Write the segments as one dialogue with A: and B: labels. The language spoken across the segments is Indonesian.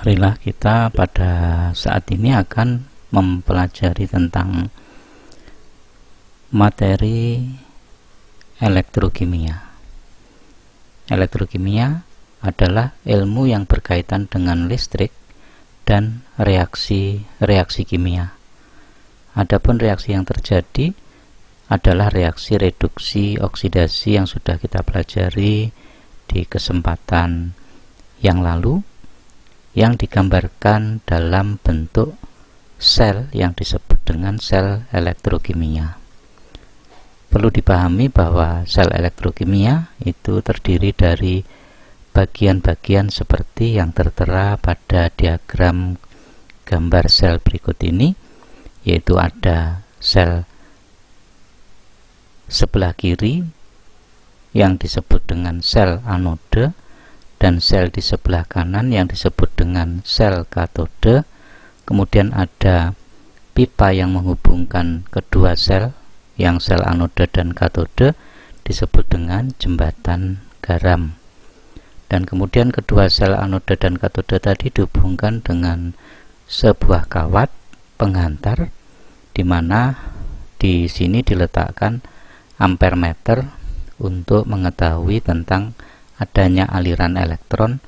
A: Marilah kita pada saat ini akan mempelajari tentang materi elektrokimia. Elektrokimia adalah ilmu yang berkaitan dengan listrik dan reaksi kimia. Adapun reaksi yang terjadi adalah reaksi reduksi oksidasi yang sudah kita pelajari di kesempatan yang lalu, yang digambarkan dalam bentuk sel yang disebut dengan sel elektrokimia. Perlu dipahami bahwa sel elektrokimia itu terdiri dari bagian-bagian seperti yang tertera pada diagram gambar sel berikut ini, yaitu ada sel sebelah kiri yang disebut dengan sel anode, dan sel di sebelah kanan yang disebut dengan sel katode. Kemudian ada pipa yang menghubungkan kedua sel, yang sel anode dan katode, disebut dengan jembatan garam. Dan kemudian kedua sel anode dan katode tadi dihubungkan dengan sebuah kawat penghantar, di mana di sini diletakkan ampermeter untuk mengetahui tentang adanya aliran elektron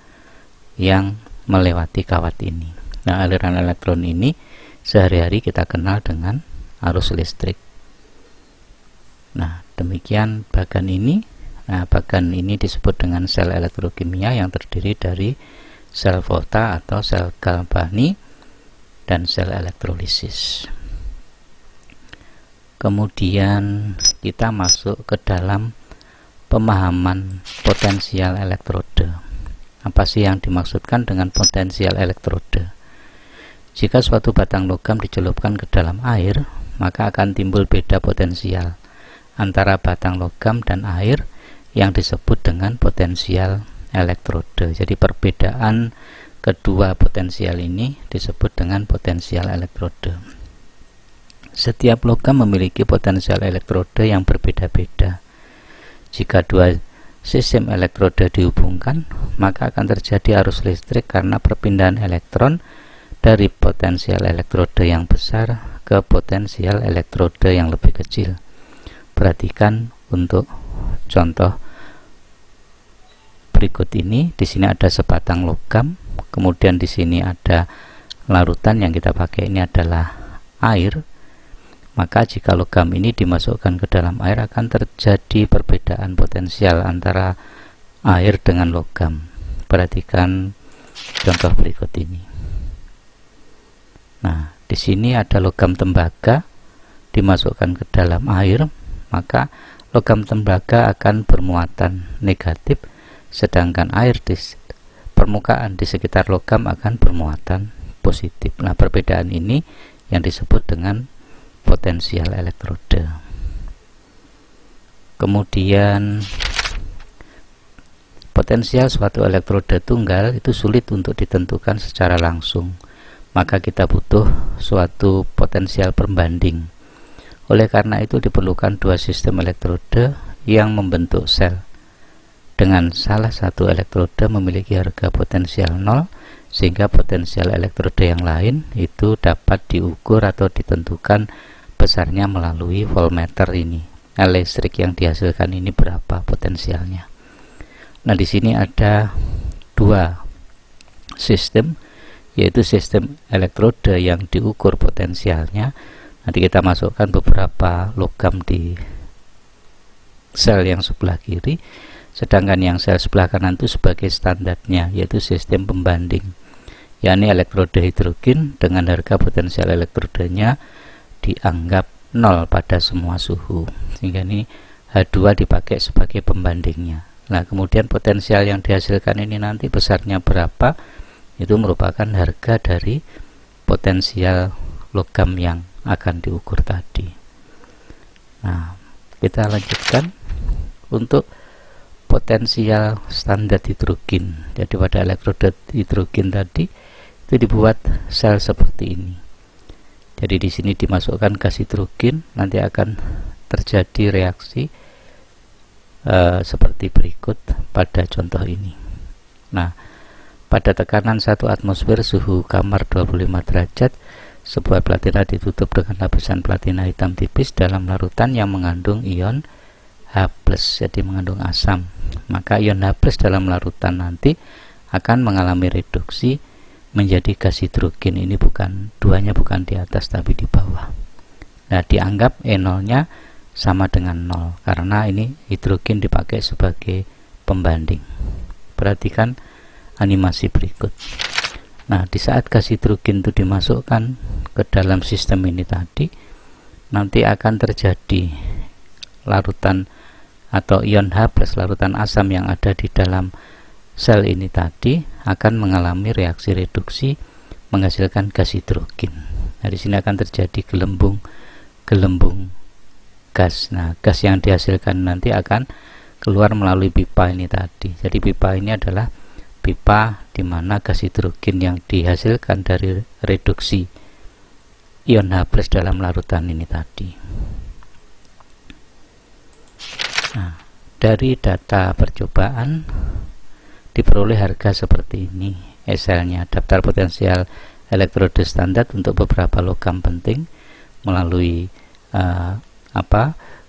A: yang melewati kawat ini. Nah, aliran elektron ini sehari-hari kita kenal dengan arus listrik. Nah, demikian bagan ini. Nah, bagan ini disebut dengan sel elektrokimia yang terdiri dari sel Volta atau sel galvani dan sel elektrolisis. Kemudian kita masuk ke dalam pemahaman potensial elektrode. Apa sih yang dimaksudkan dengan potensial elektrode? Jika suatu batang logam dicelupkan ke dalam air, maka akan timbul beda potensial antara batang logam dan air yang disebut dengan potensial elektrode. Jadi perbedaan kedua potensial ini disebut dengan potensial elektrode. Setiap logam memiliki potensial elektrode yang berbeda-beda. Jika dua sistem elektrode dihubungkan, maka akan terjadi arus listrik karena perpindahan elektron dari potensial elektrode yang besar ke potensial elektrode yang lebih kecil. Perhatikan untuk contoh berikut ini. Di sini ada sebatang logam, kemudian di sini ada larutan yang kita pakai ini adalah air. Maka jika logam ini dimasukkan ke dalam air, akan terjadi perbedaan potensial antara air dengan logam. Perhatikan contoh berikut ini. Nah, di sini ada logam tembaga dimasukkan ke dalam air, maka logam tembaga akan bermuatan negatif, sedangkan air di permukaan di sekitar logam akan bermuatan positif. Nah, perbedaan ini yang disebut dengan potensial elektrode. Kemudian potensial suatu elektrode tunggal itu sulit untuk ditentukan secara langsung, maka kita butuh suatu potensial pembanding. Oleh karena itu diperlukan dua sistem elektrode yang membentuk sel, dengan salah satu elektrode memiliki harga potensial 0, sehingga potensial elektrode yang lain itu dapat diukur atau ditentukan besarnya melalui voltmeter ini. Listrik yang dihasilkan ini berapa potensialnya. Nah, di sini ada dua sistem, yaitu sistem elektrode yang diukur potensialnya. Nanti kita masukkan beberapa logam di sel yang sebelah kiri, sedangkan yang sel sebelah kanan itu sebagai standarnya, yaitu sistem pembanding, yakni elektrode hidrogen dengan harga potensial elektrodenya dianggap 0 pada semua suhu, sehingga ini H2 dipakai sebagai pembandingnya. Nah, kemudian potensial yang dihasilkan ini nanti besarnya berapa, itu merupakan harga dari potensial logam yang akan diukur tadi. Nah, kita lanjutkan untuk potensial standar hidrogen. Jadi pada elektrode hidrogen tadi itu dibuat sel seperti ini. Jadi di sini dimasukkan gas hidrogen, nanti akan terjadi reaksi seperti berikut pada contoh ini. Nah, Pada tekanan 1 atmosfer suhu kamar 25 derajat, sebuah platina ditutup dengan lapisan platina hitam tipis dalam larutan yang mengandung ion H+, jadi mengandung asam. Maka ion H+ dalam larutan nanti akan mengalami reduksi menjadi gas hidrogen. Ini duanya bukan di atas tapi di bawah. Nah, dianggap E0 nya sama dengan 0 karena ini hidrogen dipakai sebagai pembanding. Perhatikan animasi berikut. Nah, di saat gas hidrogen itu dimasukkan ke dalam sistem ini tadi, nanti akan terjadi larutan atau ion H+, larutan asam yang ada di dalam sel ini tadi akan mengalami reaksi reduksi menghasilkan gas hidrogen. Nah, di sini akan terjadi gelembung gas. Nah, gas yang dihasilkan nanti akan keluar melalui pipa ini tadi. Jadi pipa ini adalah pipa di mana gas hidrogen yang dihasilkan dari reduksi ion H+ dalam larutan ini tadi. Nah, dari data percobaan diperoleh harga seperti ini. Selnya daftar potensial elektroda standar untuk beberapa logam penting melalui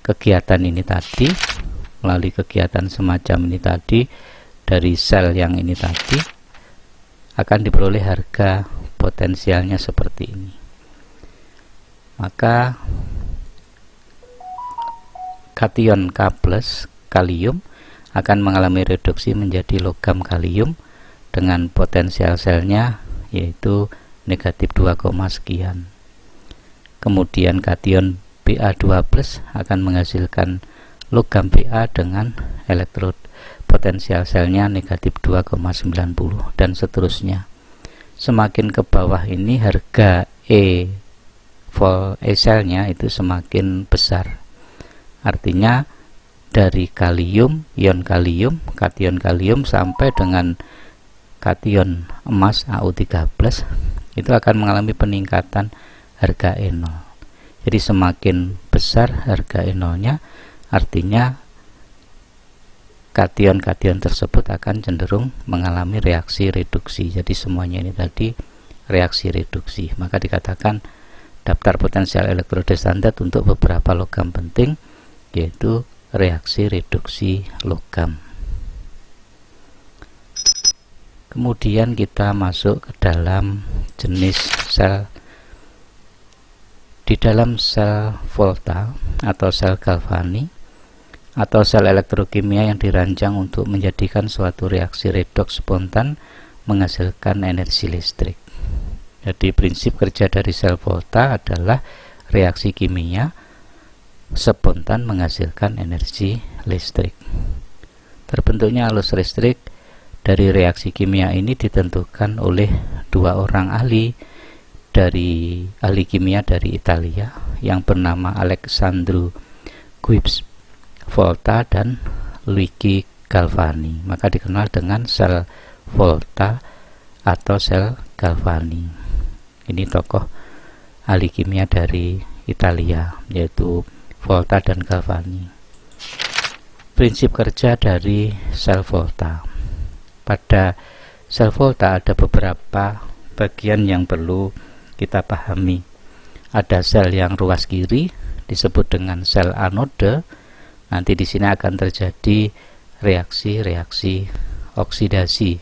A: kegiatan ini tadi, melalui kegiatan semacam ini tadi, dari sel yang ini tadi akan diperoleh harga potensialnya seperti ini. Maka kation K+ kalium akan mengalami reduksi menjadi logam kalium dengan potensial selnya yaitu negatif 2, sekian. Kemudian kation Ba2+ akan menghasilkan logam Ba dengan elektrod potensial selnya negatif 2,90 dan seterusnya. Semakin ke bawah ini harga selnya itu semakin besar. Artinya dari kalium, ion kalium, kation kalium sampai dengan kation emas Au3+ itu akan mengalami peningkatan harga E0. Jadi semakin besar harga E0 nya, artinya kation-kation tersebut akan cenderung mengalami reaksi reduksi. Jadi semuanya ini tadi reaksi reduksi. Maka dikatakan daftar potensial elektroda standar untuk beberapa logam penting yaitu reaksi reduksi logam. Kemudian kita masuk ke dalam jenis sel. Di dalam sel Volta atau sel galvani atau sel elektrokimia yang dirancang untuk menjadikan suatu reaksi redoks spontan menghasilkan energi listrik. Jadi prinsip kerja dari sel Volta adalah reaksi kimia spontan menghasilkan energi listrik. Terbentuknya arus listrik dari reaksi kimia ini ditentukan oleh dua orang ahli kimia dari Italia yang bernama Alessandro Gibbs Volta dan Luigi Galvani. Maka dikenal dengan sel Volta atau sel Galvani. Ini tokoh ahli kimia dari Italia yaitu Volta dan Galvani. Prinsip kerja dari sel Volta. Pada sel Volta ada beberapa bagian yang perlu kita pahami. Ada sel yang ruas kiri disebut dengan sel anode. Nanti di sini akan terjadi reaksi-reaksi oksidasi.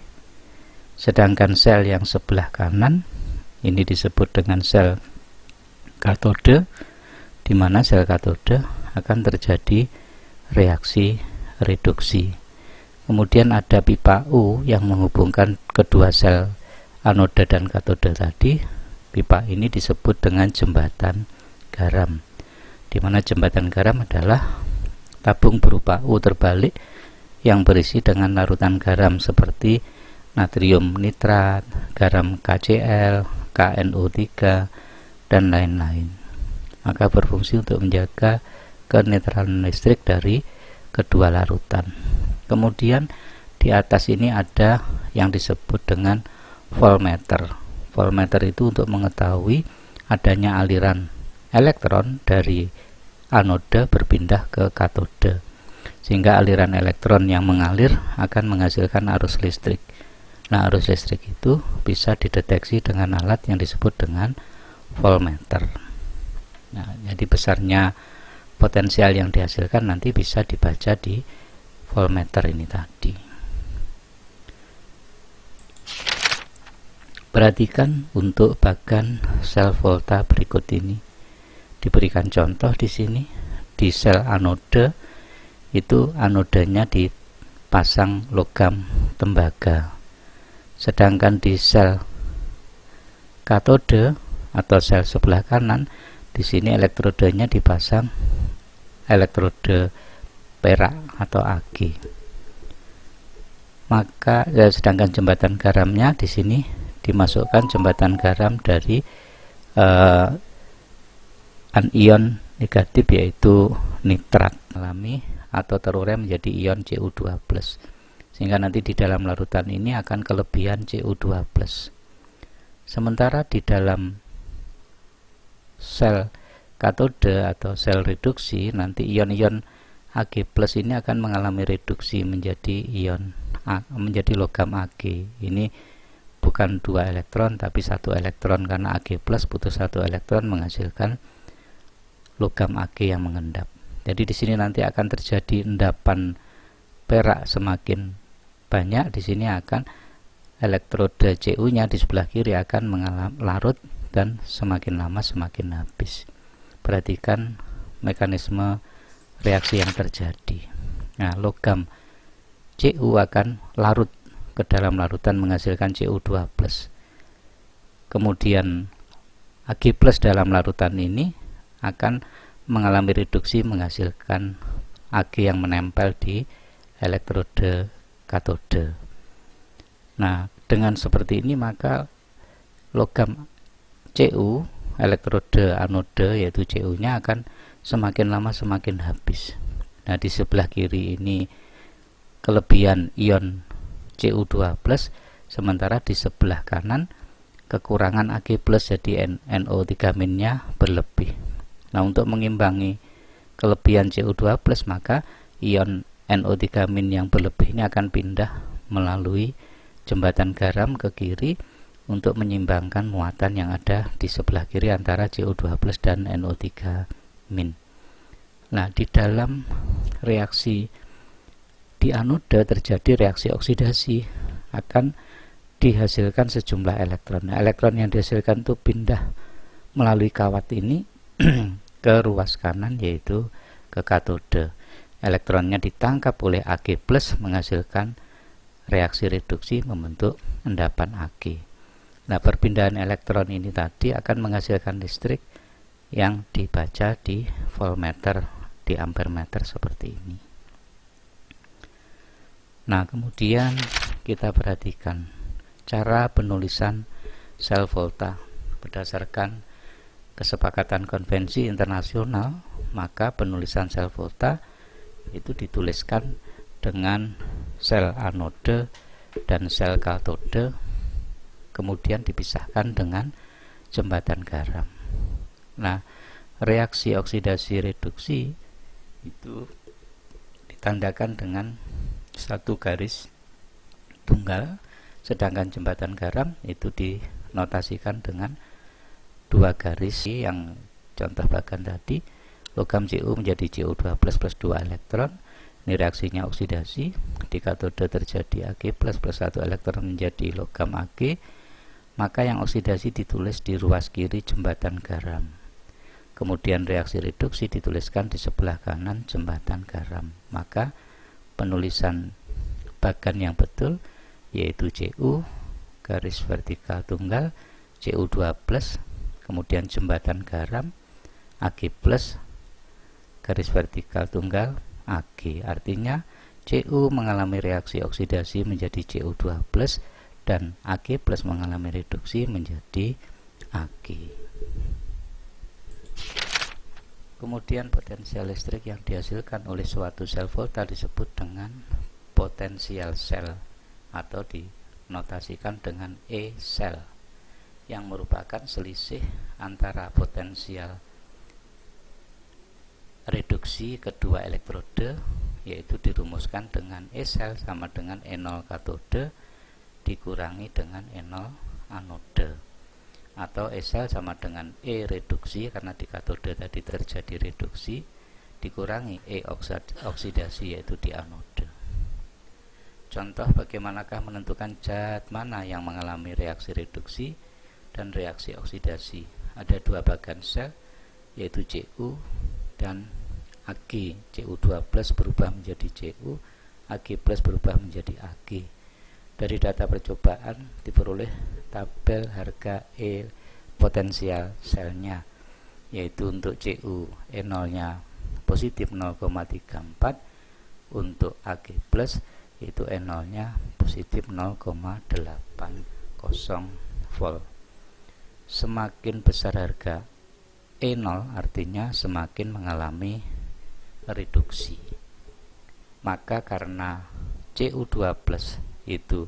A: Sedangkan sel yang sebelah kanan ini disebut dengan sel katode, di mana sel katode akan terjadi reaksi reduksi. Kemudian ada pipa U yang menghubungkan kedua sel anode dan katode tadi. Pipa ini disebut dengan jembatan garam, di mana jembatan garam adalah tabung berupa U terbalik yang berisi dengan larutan garam seperti natrium nitrat, garam KCl, KNO3, dan lain-lain. Maka berfungsi untuk menjaga kenetralan listrik dari kedua larutan. Kemudian di atas ini ada yang disebut dengan voltmeter. Voltmeter itu untuk mengetahui adanya aliran elektron dari anode berpindah ke katode, sehingga aliran elektron yang mengalir akan menghasilkan arus listrik. Nah, arus listrik itu bisa dideteksi dengan alat yang disebut dengan voltmeter. Nah, jadi besarnya potensial yang dihasilkan nanti bisa dibaca di voltmeter ini tadi. Perhatikan untuk bagan sel volta berikut ini. Diberikan contoh di sini, di sel anode itu anodenya dipasang logam tembaga. Sedangkan di sel katode atau sel sebelah kanan, di sini elektrodenya dipasang elektrode perak atau Ag. Maka sedangkan jembatan garamnya di sini dimasukkan jembatan garam dari anion negatif yaitu nitrat alami atau terurai menjadi ion Cu2+, sehingga nanti di dalam larutan ini akan kelebihan Cu2+. Sementara di dalam sel katode atau sel reduksi, nanti ion-ion Ag+ ini akan mengalami reduksi menjadi logam Ag. Ini bukan 2 elektron tapi 1 elektron, karena Ag+ butuh 1 elektron menghasilkan logam Ag yang mengendap. Jadi di sini nanti akan terjadi endapan perak semakin banyak. Di sini akan elektrode Cu-nya di sebelah kiri akan mengalami larut dan semakin lama semakin habis. Perhatikan mekanisme reaksi yang terjadi. Nah, logam Cu akan larut ke dalam larutan menghasilkan Cu2+. Kemudian Ag+ dalam larutan ini akan mengalami reduksi menghasilkan Ag yang menempel di elektrode katode. Nah, dengan seperti ini maka logam Cu, elektrode anode yaitu Cu-nya akan semakin lama semakin habis. Nah, di sebelah kiri ini kelebihan ion Cu2+, sementara di sebelah kanan kekurangan Ag+, jadi NO3- berlebih. Nah, untuk mengimbangi kelebihan Cu2+, maka ion NO3- yang berlebih ini akan pindah melalui jembatan garam ke kiri untuk menyimbangkan muatan yang ada di sebelah kiri antara Cu2+ dan NO3-. Nah, di dalam reaksi di anoda terjadi reaksi oksidasi, akan dihasilkan sejumlah elektron. Nah, elektron yang dihasilkan itu pindah melalui kawat ini ke ruas kanan, yaitu ke katode. Elektronnya ditangkap oleh Ag+ menghasilkan reaksi reduksi membentuk endapan Ag. Nah, perpindahan elektron ini tadi akan menghasilkan listrik yang dibaca di voltmeter, di ampermeter seperti ini. Nah, kemudian kita perhatikan cara penulisan sel volta. Berdasarkan kesepakatan konvensi internasional, maka penulisan sel volta itu dituliskan dengan sel anode dan sel katode, kemudian dipisahkan dengan jembatan garam. Nah, reaksi oksidasi reduksi itu ditandakan dengan satu garis tunggal, sedangkan jembatan garam itu dinotasikan dengan 2 garis. Yang contoh bagan tadi, logam Cu menjadi Cu2+ plus 2 elektron. Ini reaksinya oksidasi. Di katode terjadi Ag+ plus 1 elektron menjadi logam Ag. Maka yang oksidasi ditulis di ruas kiri jembatan garam. Kemudian reaksi reduksi dituliskan di sebelah kanan jembatan garam. Maka penulisan bagan yang betul yaitu Cu garis vertikal tunggal Cu2+, kemudian jembatan garam Ag+, garis vertikal tunggal Ag. Artinya Cu mengalami reaksi oksidasi menjadi Cu2+, dan Ag+ mengalami reduksi menjadi Ag. Kemudian potensial listrik yang dihasilkan oleh suatu sel volta disebut dengan potensial sel atau dinotasikan dengan E sel, yang merupakan selisih antara potensial reduksi kedua elektrode, yaitu dirumuskan dengan E sel sama dengan E0 katode dikurangi dengan E0 anode, atau E sel sama dengan E reduksi karena di katode tadi terjadi reduksi dikurangi E oksidasi yaitu di anode. Contoh bagaimanakah menentukan zat mana yang mengalami reaksi reduksi dan reaksi oksidasi. Ada dua bagan sel yaitu Cu dan Ag. Cu2 plus berubah menjadi Cu, Ag plus berubah menjadi Ag. Dari data percobaan diperoleh tabel harga E potensial selnya, yaitu untuk Cu E0 nya positif 0,34, untuk Ag plus yaitu E0 nya positif 0,80 volt. Semakin besar harga E0 artinya semakin mengalami reduksi. Maka karena Cu2 plus itu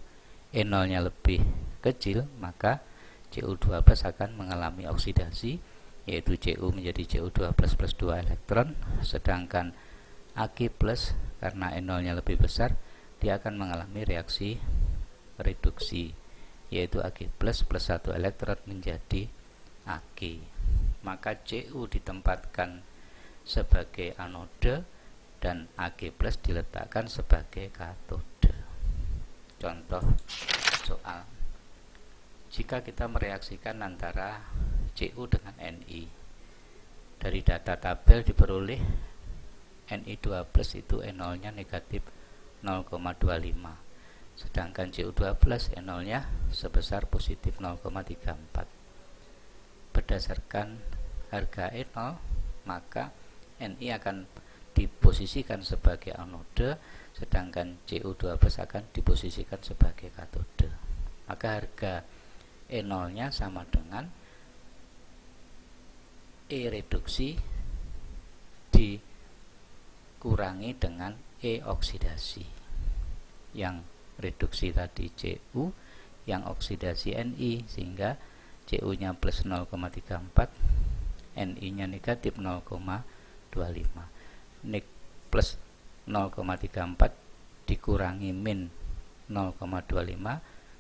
A: E0 nya lebih kecil, maka Cu2 plus akan mengalami oksidasi, yaitu Cu menjadi Cu2 plus plus 2 elektron, sedangkan Ag plus karena E0 nya lebih besar dia akan mengalami reaksi reduksi, yaitu Ag plus plus 1 elektron menjadi Ag. Maka Cu ditempatkan sebagai anode dan Ag plus diletakkan sebagai katode. Contoh soal, jika kita mereaksikan antara Cu dengan Ni, dari data tabel diperoleh Ni2 plus itu E0 nya negatif 0,25, sedangkan Cu2 plus E0 nya sebesar positif 0,34. Berdasarkan harga E0, maka Ni akan diposisikan sebagai anode, sedangkan Cu2 plus akan diposisikan sebagai katode. Maka harga E0 nya sama dengan E reduksi dikurangi dengan E oksidasi. Yang reduksi tadi Cu, yang oksidasi Ni, sehingga Cu nya plus 0,34, Ni nya negatif 0,25. Plus 0,34 dikurangi min 0,25,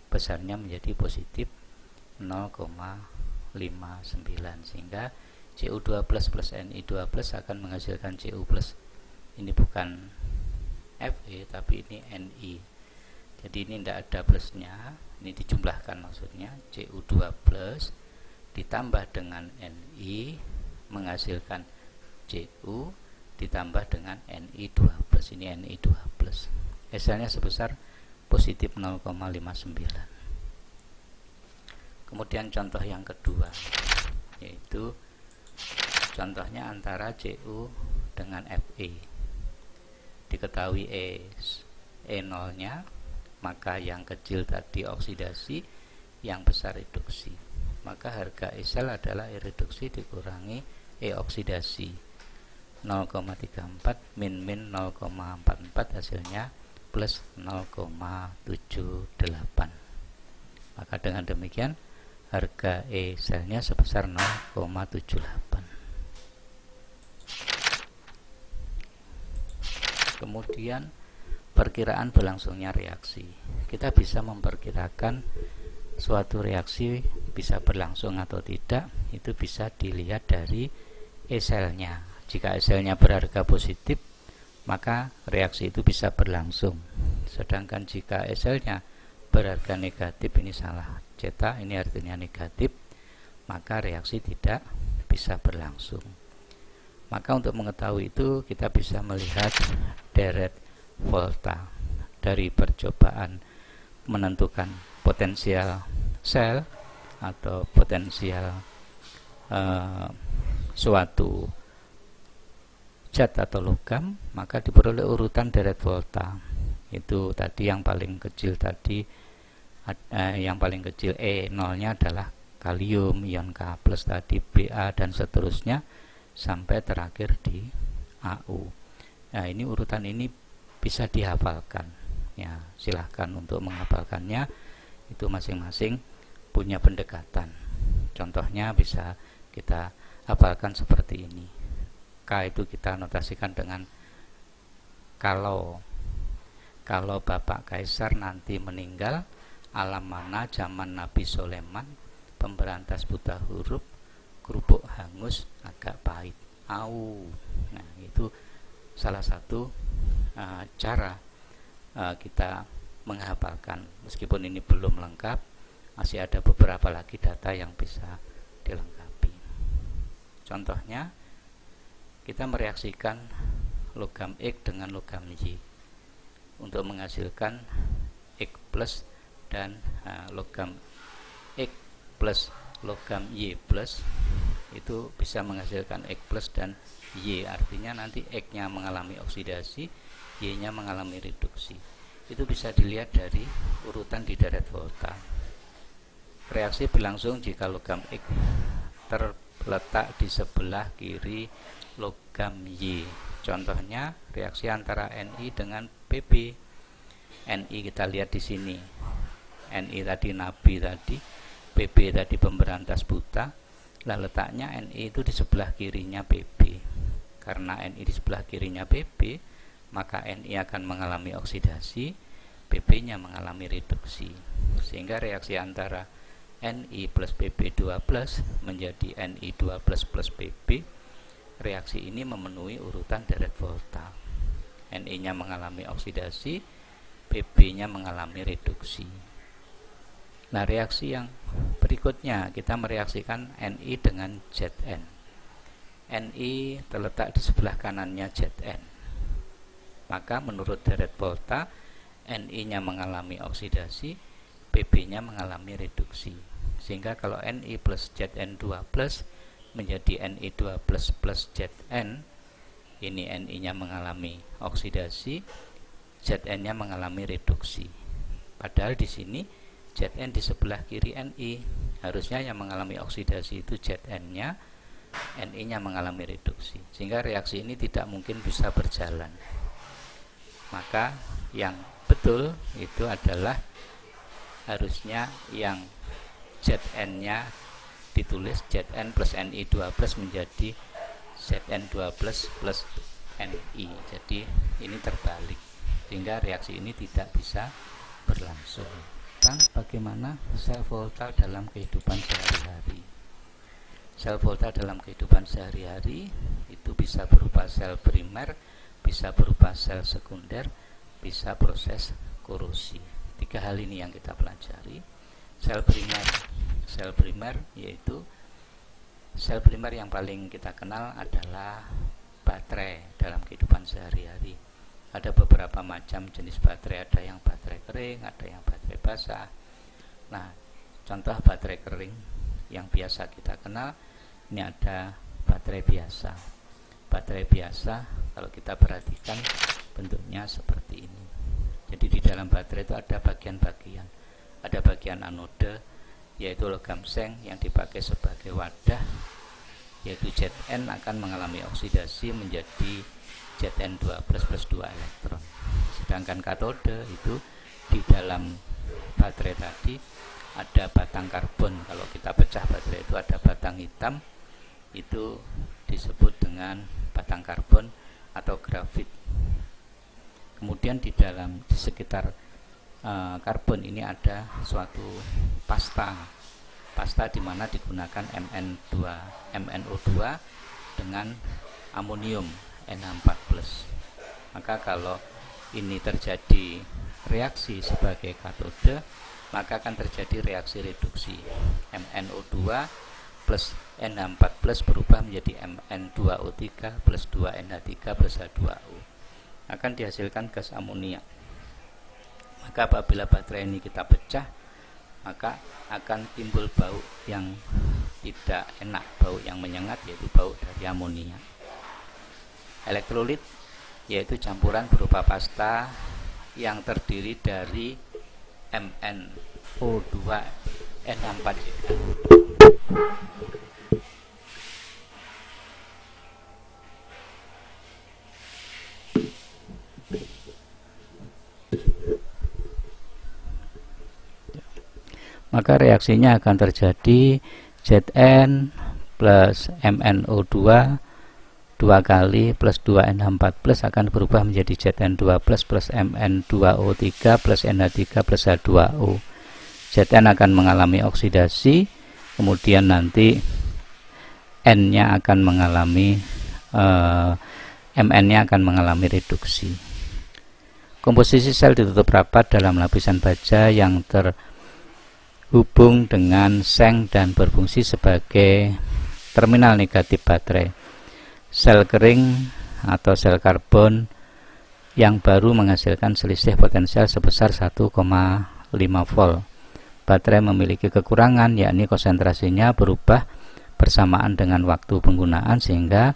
A: besarnya menjadi positif 0,59, sehingga Cu2 plus plus Ni2 plus akan menghasilkan Cu plus. Ini bukan Fe tapi ini Ni, jadi ini tidak ada plusnya, ini dijumlahkan maksudnya. Cu2 plus ditambah dengan Ni menghasilkan Cu ditambah dengan Ni2 plus, ini Ni2 plus. Hasilnya sebesar positif 0,59. Kemudian contoh yang kedua, yaitu contohnya antara Cu dengan Fe. Diketahui E0 nya, maka yang kecil tadi oksidasi, yang besar reduksi. Maka harga E sel adalah E reduksi dikurangi E oksidasi, 0,34 min 0,44, hasilnya plus 0,78. Maka dengan demikian harga E selnya sebesar 0,78. Kemudian perkiraan berlangsungnya reaksi. Kita bisa memperkirakan suatu reaksi bisa berlangsung atau tidak, itu bisa dilihat dari E selnya. Jika E selnya berharga positif, maka reaksi itu bisa berlangsung. Sedangkan jika E selnya berharga negatif, ini salah cetak, ini artinya negatif, maka reaksi tidak bisa berlangsung. Maka untuk mengetahui itu kita bisa melihat deret volta dari percobaan menentukan potensial sel atau potensial suatu zat atau logam, maka diperoleh urutan deret volta. Itu tadi yang paling kecil tadi, yang paling kecil E0 nya adalah kalium, ion K plus tadi, Ba dan seterusnya sampai terakhir di Au. Nah, ini urutan ini bisa dihafalkan. Ya, silahkan untuk menghafalkannya, itu masing-masing punya pendekatan. Contohnya bisa kita hafalkan seperti ini. K itu kita notasikan dengan kalau Bapak Kaisar nanti meninggal, alam mana zaman Nabi Sulaiman, pemberantas buta huruf, kerupuk hangus agak pahit. Au. Nah, itu salah satu cara kita menghafalkan. Meskipun ini belum lengkap, masih ada beberapa lagi data yang bisa dilengkapi. Contohnya, kita mereaksikan logam X dengan logam Y untuk menghasilkan X plus dan logam X plus logam Y plus itu bisa menghasilkan X plus dan Y, artinya nanti X-nya mengalami oksidasi, Y-nya mengalami reduksi. Itu bisa dilihat dari urutan di deret volta. Reaksi berlangsung jika logam X terletak di sebelah kiri logam Y. Contohnya reaksi antara Ni dengan Pb. Ni kita lihat di sini. Ni tadi nabi tadi, Pb tadi pemberantas buta. Lah letaknya Ni itu di sebelah kirinya Pb. Karena Ni di sebelah kirinya Pb, maka Ni akan mengalami oksidasi, Pb-nya mengalami reduksi. Sehingga reaksi antara Ni plus Pb2 plus menjadi Ni2 plus Pb. Reaksi ini memenuhi urutan deret volta. Ni-nya mengalami oksidasi, Pb-nya mengalami reduksi. Nah, reaksi yang berikutnya kita mereaksikan Ni dengan Zn. Ni terletak di sebelah kanannya Zn. Maka menurut deret volta, Ni-nya mengalami oksidasi, Pb-nya mengalami reduksi. Sehingga kalau Ni plus Zn2 plus menjadi Ni2 plus Zn, ini Ni-nya mengalami oksidasi, Zn-nya mengalami reduksi. Padahal di sini Zn di sebelah kiri Ni, harusnya yang mengalami oksidasi itu Zn-nya, Ni-nya mengalami reduksi. Sehingga reaksi ini tidak mungkin bisa berjalan. Maka yang betul itu adalah harusnya yang Zn-nya ditulis Zn plus Ni2 plus menjadi Zn2 plus Ni. Jadi ini terbalik, sehingga reaksi ini tidak bisa berlangsung. Bagaimana sel volta dalam kehidupan sehari-hari? Sel volta dalam kehidupan sehari-hari itu bisa berupa sel primer, bisa berupa sel sekunder, bisa proses korosi. 3 hal ini yang kita pelajari. Sel primer yaitu sel primer yang paling kita kenal adalah baterai dalam kehidupan sehari-hari. Ada beberapa macam jenis baterai, ada yang baterai kering, ada yang baterai basah. Nah, contoh baterai kering yang biasa kita kenal, ini ada baterai biasa. Baterai biasa kalau kita perhatikan bentuknya seperti ini. Jadi di dalam baterai itu ada bagian-bagian. Ada bagian anode, yaitu logam seng yang dipakai sebagai wadah, yaitu Zn akan mengalami oksidasi menjadi Zn2 plus 2 elektron. Sedangkan katode itu di dalam baterai tadi ada batang karbon. Kalau kita pecah baterai itu ada batang hitam, itu disebut dengan batang karbon atau grafit. Kemudian di sekitar karbon ini ada suatu pasta di mana digunakan MnO2 dengan amonium Na4+. Maka kalau ini terjadi reaksi sebagai katode, maka akan terjadi reaksi reduksi. MnO2 plus Na4+ berubah menjadi Mn2O3 plus 2NH3 plus H2O. Akan dihasilkan gas amonia. Maka apabila baterai ini kita pecah, maka akan timbul bau yang tidak enak, bau yang menyengat, yaitu bau dari amonia. Elektrolit yaitu campuran berupa pasta yang terdiri dari MnO2 Na4. Maka reaksinya akan terjadi Zn plus MnO2 2 kali plus 2NH4 plus akan berubah menjadi Zn2 plus Mn2O3 plus NH3 plus H2O. Zn akan mengalami oksidasi, kemudian nanti N-nya akan mengalami Mn-nya akan mengalami reduksi. Komposisi sel ditutup rapat dalam lapisan baja yang terhubung dengan seng dan berfungsi sebagai terminal negatif baterai. Sel kering atau sel karbon yang baru menghasilkan selisih potensial sebesar 1,5 volt. Baterai memiliki kekurangan, yakni konsentrasinya berubah bersamaan dengan waktu penggunaan, sehingga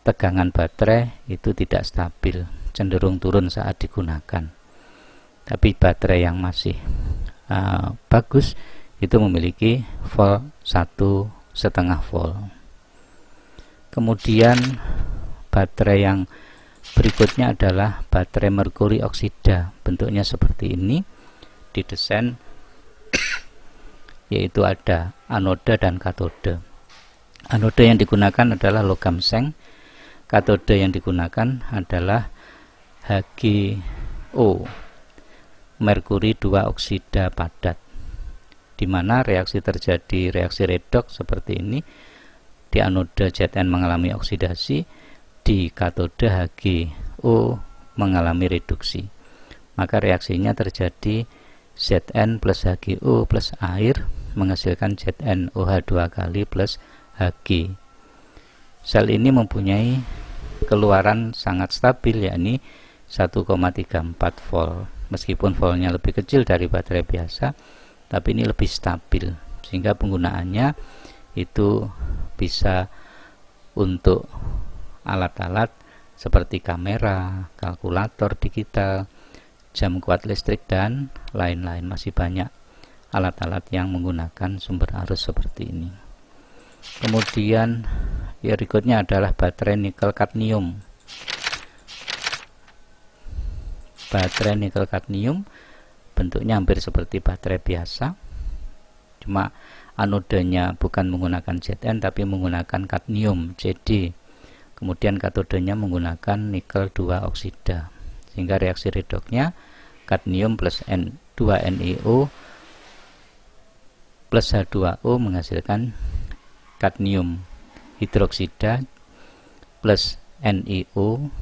A: tegangan baterai itu tidak stabil, cenderung turun saat digunakan. Tapi baterai yang masih bagus itu memiliki volt 1,5 volt. Kemudian baterai yang berikutnya adalah baterai merkuri oksida. Bentuknya seperti ini, didesain yaitu ada anoda dan katode. Anoda yang digunakan adalah logam seng, katode yang digunakan adalah HgO, merkuri 2 oksida padat, di mana reaksi terjadi reaksi redoks seperti ini. Di anoda Zn mengalami oksidasi, di katode HgO mengalami reduksi. Maka reaksinya terjadi Zn plus HgO plus air menghasilkan ZnOH2 kali plus Hg. Sel ini mempunyai keluaran sangat stabil, yakni 1,34 volt. Meskipun voltnya lebih kecil dari baterai biasa, tapi ini lebih stabil, sehingga penggunaannya itu bisa untuk alat-alat seperti kamera, kalkulator digital, jam kuat listrik, dan lain-lain. Masih banyak alat-alat yang menggunakan sumber arus seperti ini. Kemudian berikutnya adalah baterai nikel kadmium. Baterai nikel kadmium bentuknya hampir seperti baterai biasa, cuma anodanya bukan menggunakan Zn tapi menggunakan kadmium Cd. Kemudian katodenya menggunakan nikel 2 oksida, sehingga reaksi redoksnya kadmium plus N2NiO plus H2O menghasilkan kadmium hidroksida plus NiO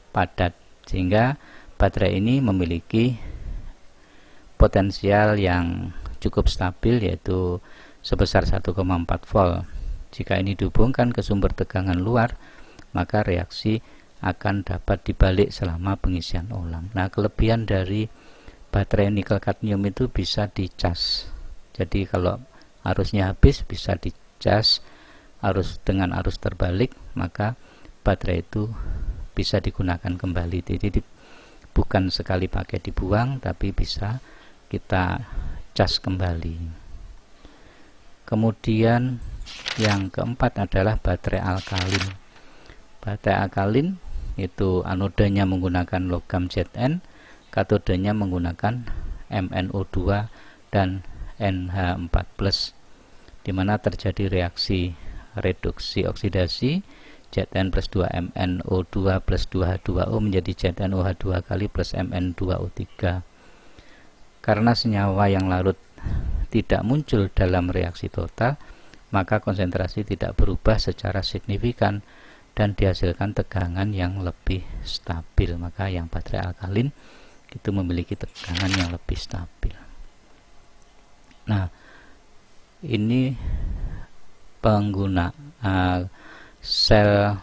A: padat, sehingga baterai ini memiliki potensial yang cukup stabil, yaitu sebesar 1,4 volt. Jika ini dihubungkan ke sumber tegangan luar, maka reaksi akan dapat dibalik selama pengisian ulang. Nah, kelebihan dari baterai nikel kadmium itu bisa dicas. Jadi kalau arusnya habis bisa dicas dengan arus terbalik, maka baterai itu bisa digunakan kembali. Jadi bukan sekali pakai dibuang, tapi bisa kita cas kembali. Kemudian yang keempat adalah baterai alkalin. Baterai alkalin itu anodanya menggunakan logam Zn, katodenya menggunakan MnO2 dan NH4+, di mana terjadi reaksi reduksi oksidasi Zn plus 2MnO2 plus 2H2O menjadi ZnOH2 kali plus Mn2O3. Karena senyawa yang larut tidak muncul dalam reaksi total, maka konsentrasi tidak berubah secara signifikan dan dihasilkan tegangan yang lebih stabil. Maka yang baterai alkalin itu memiliki tegangan yang lebih stabil. Nah, ini pengguna sel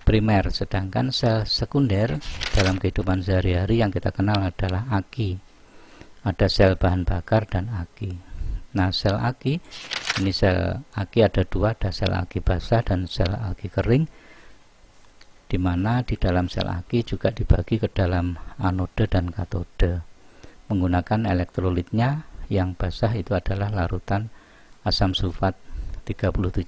A: primer, sedangkan sel sekunder dalam kehidupan sehari-hari yang kita kenal adalah aki. Ada sel bahan bakar dan aki. Nah, sel aki, ini sel aki ada dua, ada sel aki basah dan sel aki kering, di mana di dalam sel aki juga dibagi ke dalam anode dan katode menggunakan elektrolitnya. Yang basah itu adalah larutan asam sulfat 37%.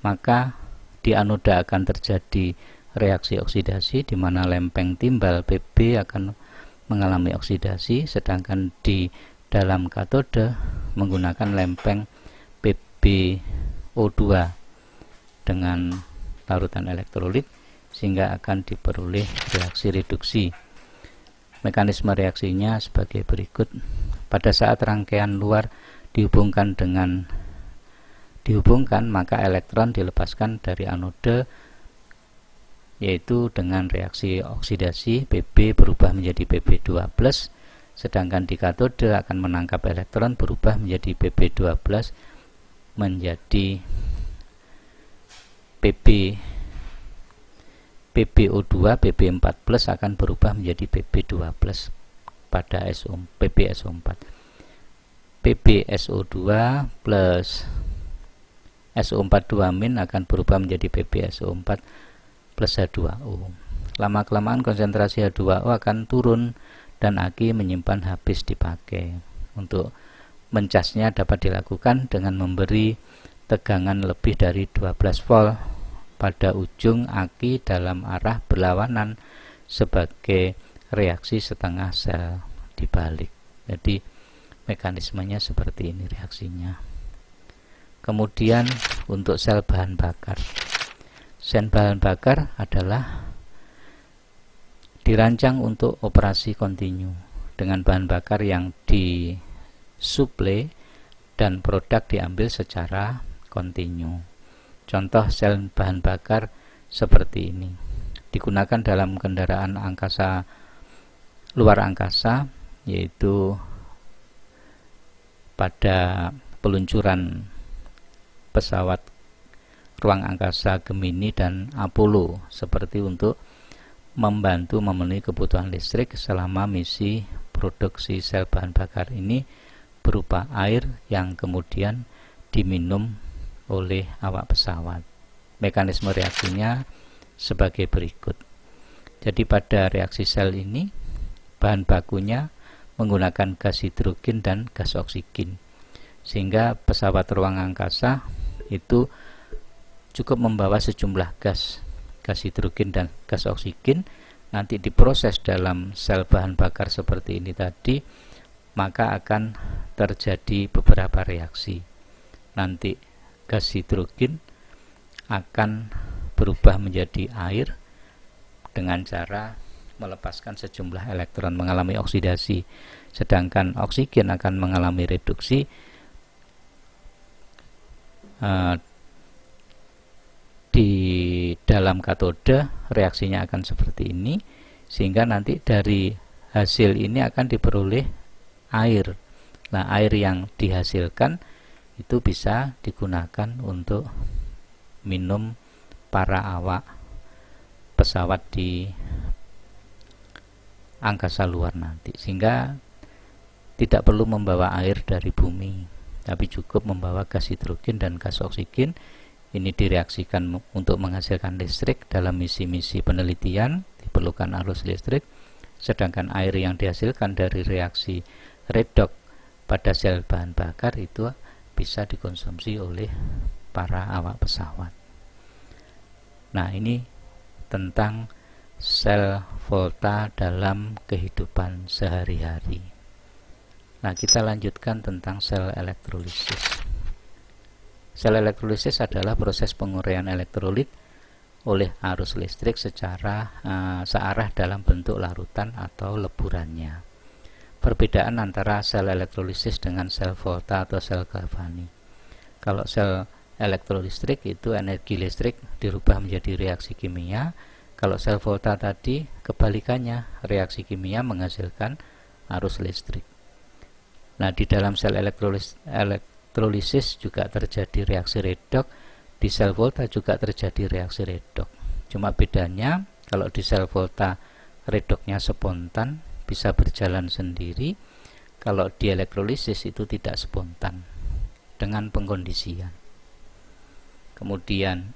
A: Maka di anoda akan terjadi reaksi oksidasi, di mana lempeng timbal Pb akan mengalami oksidasi, sedangkan di dalam katode menggunakan lempeng PbO2 dengan larutan elektrolit, sehingga akan diperoleh reaksi reduksi. Mekanisme reaksinya sebagai berikut. Pada saat rangkaian luar dihubungkan, maka elektron dilepaskan dari anode, yaitu dengan reaksi oksidasi Pb berubah menjadi Pb2+, sedangkan di katode akan menangkap elektron berubah menjadi Pb12 menjadi PbO2, Pb4+ akan berubah menjadi Pb2+ pada PbSO4. PbSO2 plus SO42- akan berubah menjadi PbSO4 plus H2O. Lama-kelamaan konsentrasi H2O akan turun dan aki menyimpan habis dipakai. Untuk mencasnya dapat dilakukan dengan memberi tegangan lebih dari 12 volt pada ujung aki dalam arah berlawanan sebagai reaksi setengah sel dibalik. Jadi mekanismenya seperti ini reaksinya. Kemudian untuk sel bahan bakar. Sel bahan bakar adalah dirancang untuk operasi kontinu dengan bahan bakar yang disuplai dan produk diambil secara kontinu. Contoh sel bahan bakar seperti ini. Digunakan dalam kendaraan angkasa luar angkasa, yaitu pada peluncuran pesawat ruang angkasa Gemini dan Apollo, seperti untuk membantu memenuhi kebutuhan listrik selama misi. Produksi sel bahan bakar ini berupa air yang kemudian diminum oleh awak pesawat. Mekanisme reaksinya sebagai berikut. Jadi pada reaksi sel ini bahan bakunya menggunakan gas hidrogen dan gas oksigen, sehingga pesawat ruang angkasa itu cukup membawa sejumlah gas hidrogen dan gas oksigen, nanti diproses dalam sel bahan bakar seperti ini tadi, maka akan terjadi beberapa reaksi. Nanti gas hidrogen akan berubah menjadi air dengan cara melepaskan sejumlah elektron, mengalami oksidasi, sedangkan oksigen akan mengalami reduksi. Di dalam katode reaksinya akan seperti ini, sehingga nanti dari hasil ini akan diperoleh air. Nah, air yang dihasilkan itu bisa digunakan untuk minum para awak pesawat di angkasa luar nanti, sehingga tidak perlu membawa air dari bumi, tapi cukup membawa gas hidrogen dan gas oksigen. Ini direaksikan untuk menghasilkan listrik. Dalam misi-misi penelitian diperlukan arus listrik, sedangkan air yang dihasilkan dari reaksi redox pada sel bahan bakar itu bisa dikonsumsi oleh para awak pesawat. Nah, ini tentang sel volta dalam kehidupan sehari-hari. Nah, kita lanjutkan tentang sel elektrolisis. Sel elektrolisis adalah proses penguraian elektrolit oleh arus listrik secara searah dalam bentuk larutan atau leburannya. Perbedaan antara sel elektrolisis dengan sel volta atau sel galvani. Kalau sel elektrolistrik itu energi listrik dirubah menjadi reaksi kimia. Kalau sel volta tadi kebalikannya, reaksi kimia menghasilkan arus listrik. Nah, di dalam sel elektrolisis juga terjadi reaksi redox, di sel volta juga terjadi reaksi redox. Cuma bedanya kalau di sel volta redoxnya spontan, bisa berjalan sendiri. Kalau di elektrolisis itu tidak spontan, dengan pengkondisian. Kemudian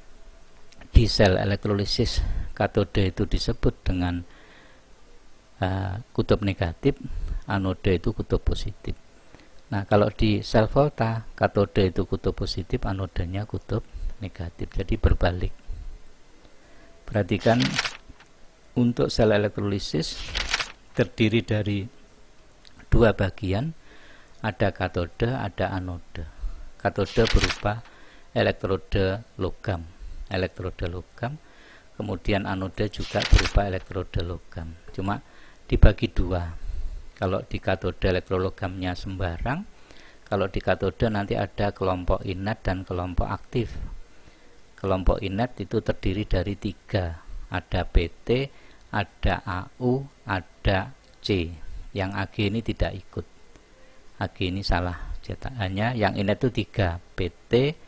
A: di sel elektrolisis katode itu disebut dengan kutub negatif, anode itu kutub positif. Nah, kalau di sel volta katode itu kutub positif, anodenya kutub negatif, jadi berbalik. Perhatikan, untuk sel elektrolisis terdiri dari dua bagian, ada katode, ada anode. Katode berupa elektrode logam, kemudian anode juga berupa elektrode logam. Cuma dibagi dua. Kalau di katode elektrologamnya sembarang, kalau di katode nanti ada kelompok inert dan kelompok aktif. Kelompok inert itu terdiri dari 3, ada PT, ada AU, ada C. Yang Ag ini tidak ikut, Ag ini salah cetak, hanya yang inert itu 3, PT,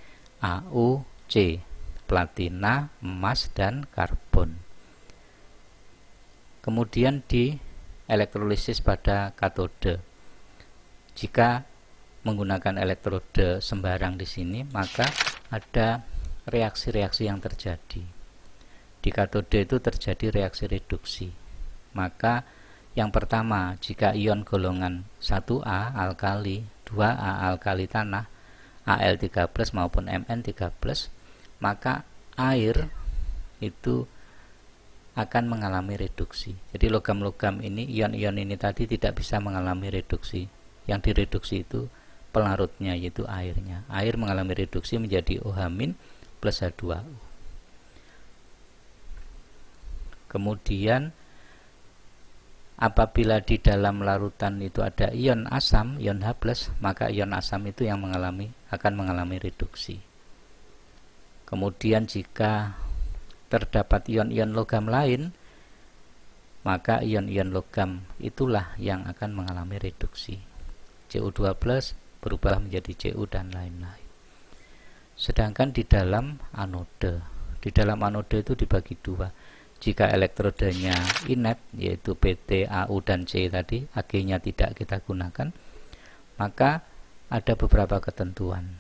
A: AU, C, platina, emas, dan karbon. Kemudian di elektrolisis pada katode, jika menggunakan elektrode sembarang di sini, maka ada reaksi-reaksi yang terjadi. Di katode itu terjadi reaksi reduksi. Maka yang pertama, jika ion golongan 1A alkali, 2A alkali tanah, Al3+ maupun Mn3+, maka air itu akan mengalami reduksi. Jadi logam-logam ini, ion-ion ini tadi tidak bisa mengalami reduksi. Yang direduksi itu pelarutnya, yaitu airnya. Air mengalami reduksi menjadi OH- plus H2O. Kemudian apabila di dalam larutan itu ada ion asam, ion H+, maka ion asam itu yang akan mengalami reduksi. Kemudian jika terdapat ion-ion logam lain, maka ion-ion logam itulah yang akan mengalami reduksi. Cu2+ berubah menjadi Cu dan lain-lain. Sedangkan di dalam anode itu dibagi dua. Jika elektrodenya inert, yaitu PT, AU, dan C tadi, Ag-nya tidak kita gunakan, maka ada beberapa ketentuan.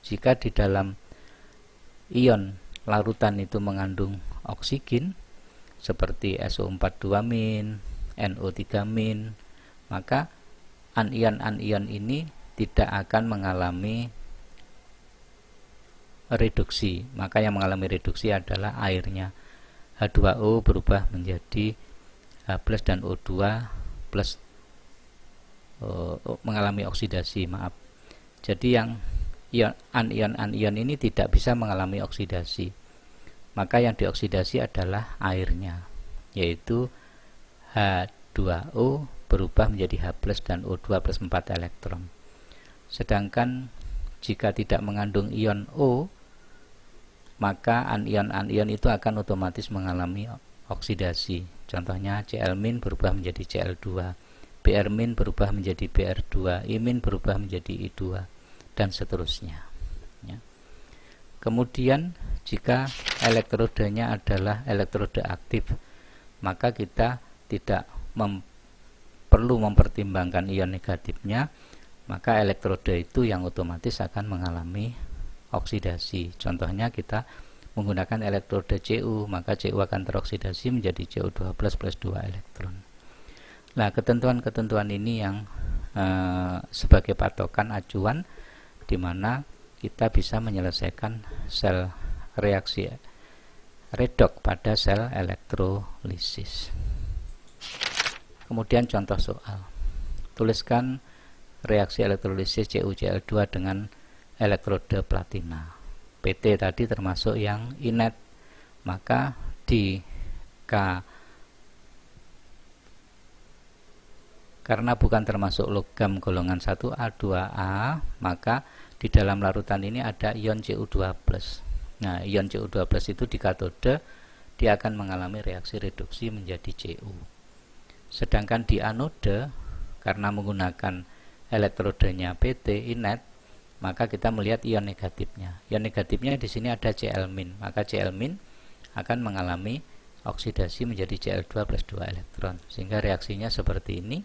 A: Jika di dalam ion larutan itu mengandung oksigen seperti SO42-, NO3-, maka anion-anion ini tidak akan mengalami reduksi. Maka yang mengalami reduksi adalah airnya. H2O berubah menjadi H+ dan O2+ mengalami oksidasi, Jadi yang anion-anion ini tidak bisa mengalami oksidasi, maka yang dioksidasi adalah airnya, yaitu H2O berubah menjadi H+ dan O2 plus 4 elektron. Sedangkan jika tidak mengandung ion O, maka anion-anion itu akan otomatis mengalami oksidasi. Contohnya Cl- berubah menjadi Cl2, Br- berubah menjadi Br2, I- berubah menjadi I2, dan seterusnya. Ya. Kemudian jika elektrodenya adalah elektrode aktif, maka kita tidak perlu mempertimbangkan ion negatifnya, maka elektrode itu yang otomatis akan mengalami oksidasi. Contohnya kita menggunakan elektrode Cu, maka Cu akan teroksidasi menjadi Cu2+ plus 2 elektron. Nah, ketentuan-ketentuan ini yang sebagai patokan acuan di mana kita bisa menyelesaikan sel reaksi redox pada sel elektrolisis. Kemudian contoh soal. Tuliskan reaksi elektrolisis CuCl2 dengan elektrode platina. PT tadi termasuk yang inert, maka di K, karena bukan termasuk logam golongan 1A, 2A, maka di dalam larutan ini ada ion Cu2+. Nah, ion Cu2+ itu di katode dia akan mengalami reaksi reduksi menjadi Cu. Sedangkan di anode, karena menggunakan elektrodenya PT inert, maka kita melihat ion negatifnya. Ion negatifnya di sini ada Cl-, maka Cl- akan mengalami oksidasi menjadi Cl2 plus 2 elektron. Sehingga reaksinya seperti ini.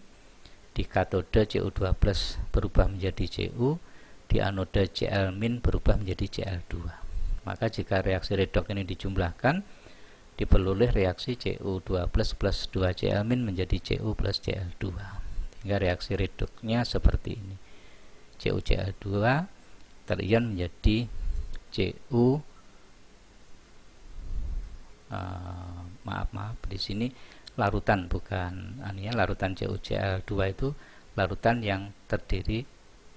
A: Di katode Cu2+ berubah menjadi Cu, di anode Cl- berubah menjadi Cl2. Maka jika reaksi redox ini dijumlahkan, diperoleh reaksi Cu2+ plus 2 Cl- menjadi Cu plus Cl2. Sehingga reaksi redoxnya seperti ini. CuCl2 terion menjadi Cu, maaf di sini larutan, bukan anion. Larutan CuCl2 itu larutan yang terdiri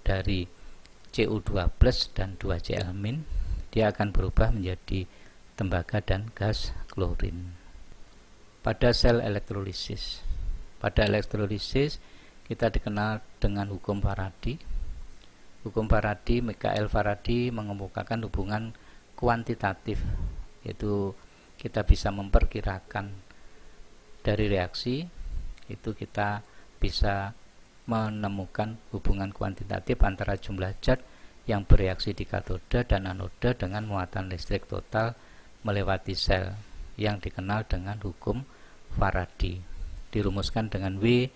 A: dari Cu2+ dan 2 Cl-, dia akan berubah menjadi tembaga dan gas klorin. Pada sel elektrolisis, Pada elektrolisis kita dikenal dengan hukum Faraday. Hukum Faraday, Michael Faraday mengemukakan hubungan kuantitatif, yaitu kita bisa memperkirakan dari reaksi, itu kita bisa menemukan hubungan kuantitatif antara jumlah zat yang bereaksi di katode dan anode dengan muatan listrik total melewati sel, yang dikenal dengan hukum Faraday. Dirumuskan dengan W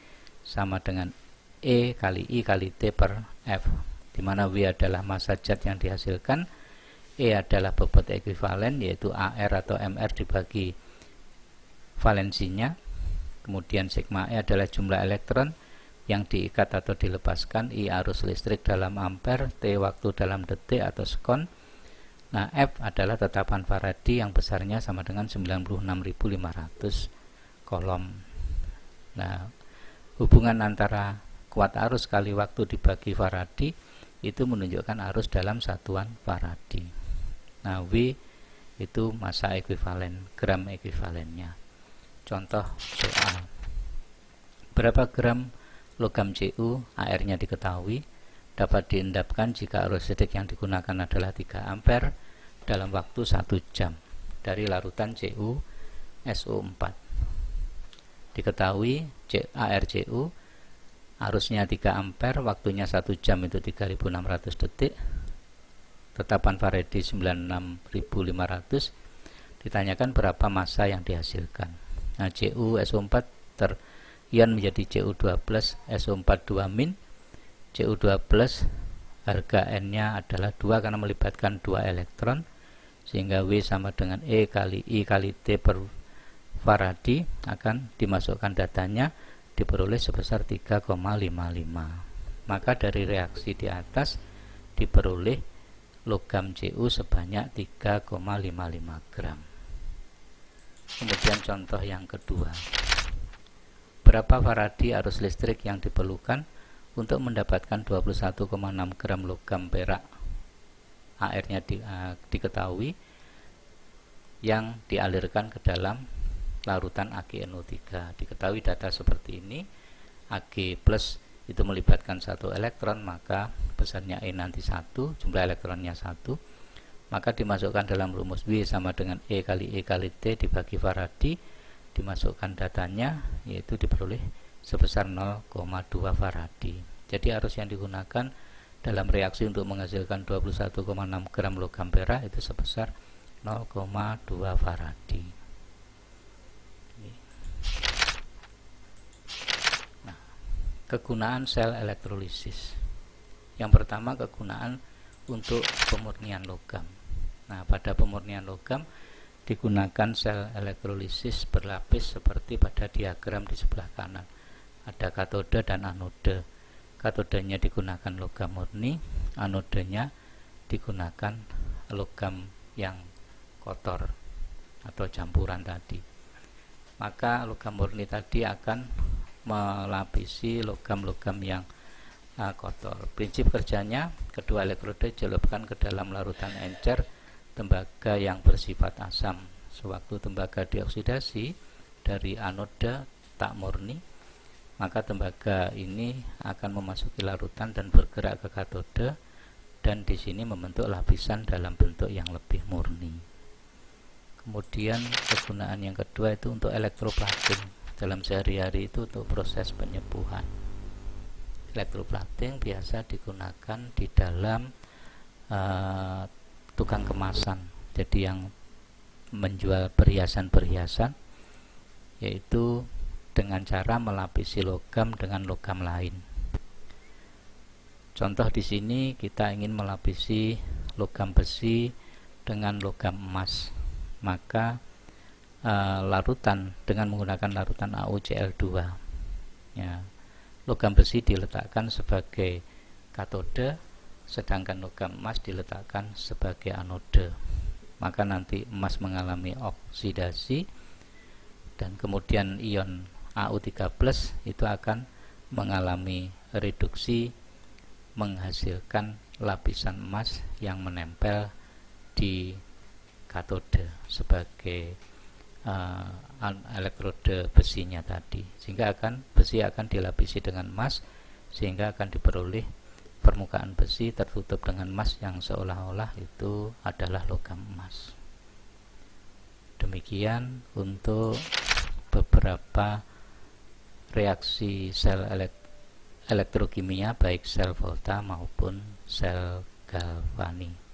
A: sama dengan E kali I kali T per F, di mana W adalah massa zat yang dihasilkan, E adalah bobot ekuivalen yaitu AR atau MR dibagi valensinya, kemudian sigma E adalah jumlah elektron yang diikat atau dilepaskan, I arus listrik dalam ampere, T waktu dalam detik atau sekon. Nah, F adalah tetapan Faraday yang besarnya sama dengan 96.500 kolom. Nah, hubungan antara kuat arus kali waktu dibagi Faraday itu menunjukkan arus dalam satuan Faraday. Nah, W itu massa ekuivalen, gram ekuivalennya. Contoh soal. Berapa gram logam Cu, AR-nya diketahui, dapat diendapkan jika arus listrik yang digunakan adalah 3 ampere dalam waktu 1 jam dari larutan CuSO4. Diketahui ARCu arusnya 3 ampere, waktunya 1 jam itu 3600 detik. Tetapan Faraday 96.500. Ditanyakan berapa massa yang dihasilkan. Nah, CuSO4 terion menjadi Cu2 plus SO4 2-. Cu2 plus harga N-nya adalah 2 karena melibatkan 2 elektron, sehingga W sama dengan E kali I kali T per Faraday. Akan dimasukkan datanya, diperoleh sebesar 3,55. Maka dari reaksi di atas diperoleh logam Cu sebanyak 3,55 gram. Kemudian contoh yang kedua. Berapa Faraday arus listrik yang diperlukan untuk mendapatkan 21,6 gram logam perak? AR-nya diketahui, yang dialirkan ke dalam larutan AgNO3. Diketahui data seperti ini. Ag plus itu melibatkan 1 elektron, maka besarnya E nanti 1, jumlah elektronnya 1. Maka dimasukkan dalam rumus W sama dengan E kali T dibagi Faraday. Dimasukkan datanya, yaitu diperoleh sebesar 0,2 Faraday. Jadi arus yang digunakan dalam reaksi untuk menghasilkan 21,6 gram logam perak itu sebesar 0,2 Faraday. Nah, kegunaan sel elektrolisis. Yang pertama, kegunaan untuk pemurnian logam. Nah, pada pemurnian logam digunakan sel elektrolisis berlapis seperti pada diagram di sebelah kanan. Ada katode dan anode. Katodenya digunakan logam murni, anodenya digunakan logam yang kotor atau campuran tadi. Maka logam murni tadi akan melapisi logam-logam yang kotor. Prinsip kerjanya, kedua elektroda dicelupkan ke dalam larutan encer tembaga yang bersifat asam. Sewaktu tembaga dioksidasi dari anoda tak murni, maka tembaga ini akan memasuki larutan dan bergerak ke katode, dan di sini membentuk lapisan dalam bentuk yang lebih murni. Kemudian kegunaan yang kedua itu untuk elektroplating. Dalam sehari-hari itu untuk proses penyepuhan. Elektroplating biasa digunakan di dalam tukang kemasan, jadi yang menjual perhiasan-perhiasan, yaitu dengan cara melapisi logam dengan logam lain. Contoh di sini kita ingin melapisi logam besi dengan logam emas, maka larutan dengan menggunakan larutan AuCl2. Ya, logam besi diletakkan sebagai katode, sedangkan logam emas diletakkan sebagai anode. Maka nanti emas mengalami oksidasi, dan kemudian ion Au3+ itu akan mengalami reduksi, menghasilkan lapisan emas yang menempel di katode sebagai elektrode besinya tadi, sehingga besi akan dilapisi dengan emas, sehingga akan diperoleh permukaan besi tertutup dengan emas yang seolah-olah itu adalah logam emas. Demikian untuk beberapa reaksi sel elektrokimia, baik sel Volta maupun sel Galvani.